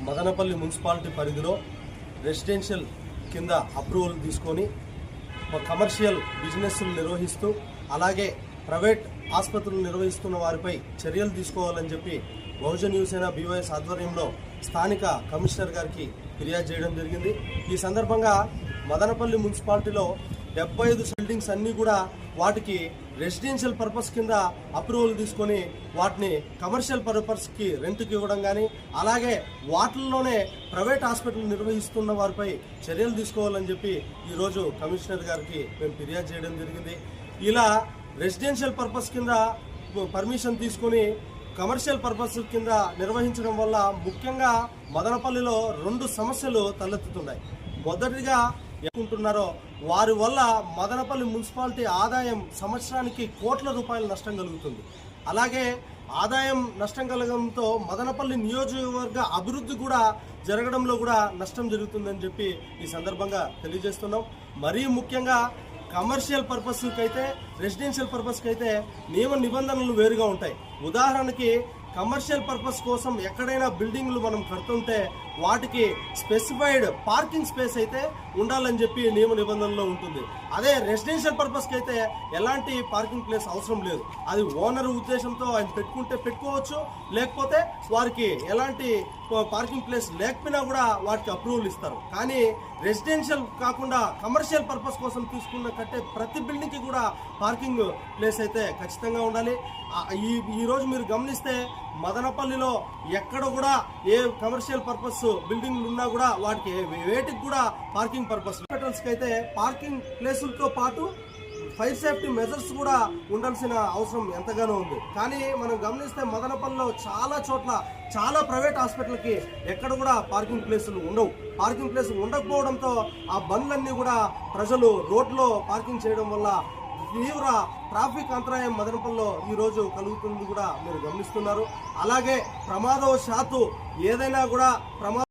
Madanapalle municipality పరిధిలో residential కింద approval తీసుకొని కమర్షియల్ బిజినెస్లు నిర్వహిస్తూ అలాగే ప్రైవేట్ ఆసుపత్రులు నిర్వహిస్తున్న వారిపై చర్యలు తీసుకోవాలని చెప్పి బహుజన్ యువసేన బీవైఎస్ ఆధ్వర్యంలో స్థానిక కమిషనర్ గారికి ఫిర్యాదు చేయడం జరిగింది। ఈ సందర్భంగా మదనపల్లి మున్సిపాలిటీలో 75 బిల్డింగ్స్ అన్నీ కూడా వాటికి రెసిడెన్షియల్ పర్పస్ కింద అప్రూవల్ తీసుకొని వాటిని కమర్షియల్ పర్పస్కి రెంట్కి ఇవ్వడం కానీ అలాగే వాటిల్లోనే ప్రైవేట్ హాస్పిటల్ నిర్వహిస్తున్న వారిపై చర్యలు తీసుకోవాలని చెప్పి ఈరోజు కమిషనర్ గారికి మేము ఫిర్యాదు చేయడం జరిగింది। ఇలా రెసిడెన్షియల్ పర్పస్ కింద పర్మిషన్ తీసుకొని కమర్షియల్ పర్పస్ కింద నిర్వహించడం వల్ల ముఖ్యంగా మదనపల్లిలో 2 సమస్యలు తలెత్తుతున్నాయి। మొదటిగా ఏమంటున్నారో వారి వల్ల మదనపల్లి మున్సిపాలిటీ ఆదాయం సంవత్సరానికి కోట్ల రూపాయల నష్టం కలుగుతుంది। అలాగే ఆదాయం నష్టం కలగడంతో మదనపల్లి నియోజకవర్గ అభివృద్ధి కూడా జరగడంలో కూడా నష్టం జరుగుతుందని చెప్పి ఈ సందర్భంగా తెలియజేస్తున్నాం। మరీ ముఖ్యంగా కమర్షియల్ పర్పస్కి అయితే రెసిడెన్షియల్ పర్పస్కి అయితే నియమ నిబంధనలు వేరుగా ఉంటాయి। ఉదాహరణకి కమర్షియల్ పర్పస్ కోసం ఎక్కడైనా బిల్డింగ్లు మనం కడుతుంటే వాటికి స్పెసిఫైడ్ పార్కింగ్ స్పేస్ అయితే ఉండాలని చెప్పి నియమ నిబంధనలో ఉంటుంది। అదే రెసిడెన్షియల్ పర్పస్కి అయితే ఎలాంటి పార్కింగ్ ప్లేస్ అవసరం లేదు। అది ఓనర్ ఉద్దేశంతో ఆయన పెట్టుకుంటే పెట్టుకోవచ్చు, లేకపోతే వారికి ఎలాంటి పార్కింగ్ ప్లేస్ లేకపోయినా కూడా వాటికి అప్రూవల్ ఇస్తారు। కానీ రెసిడెన్షియల్ కాకుండా కమర్షియల్ పర్పస్ కోసం తీసుకున్న కట్టే ప్రతి బిల్డింగ్కి కూడా పార్కింగ్ ప్లేస్ అయితే ఖచ్చితంగా ఉండాలి। ఈరోజు మీరు గమనిస్తే మదనపల్లిలో ఎక్కడ కూడా ఏ కమర్షియల్ పర్పస్ బిల్డింగ్లు ఉన్నా కూడా వాటికి వేటికి కూడా పార్కింగ్ పర్పస్ హాస్పిటల్స్కి అయితే పార్కింగ్ ప్లేసులతో పాటు ఫైర్ సేఫ్టీ మెజర్స్ కూడా ఉండాల్సిన అవసరం ఎంతగానో ఉంది। కానీ మనం గమనిస్తే మదనపల్లిలో చాలా చోట్ల చాలా ప్రైవేట్ హాస్పిటల్కి ఎక్కడ కూడా పార్కింగ్ ప్లేసులు ఉండవు। పార్కింగ్ ప్లేస్ ఉండకపోవడంతో ఆ బండ్లన్నీ కూడా ప్రజలు రోడ్లో పార్కింగ్ చేయడం వల్ల తీవ్ర ట్రాఫిక్ అంతరాయం మదనపల్లిలో ఈరోజు కలుగుతుంది కూడా మీరు గమనిస్తున్నారు। అలాగే ప్రమాదవశాత్తు ఏదైనా కూడా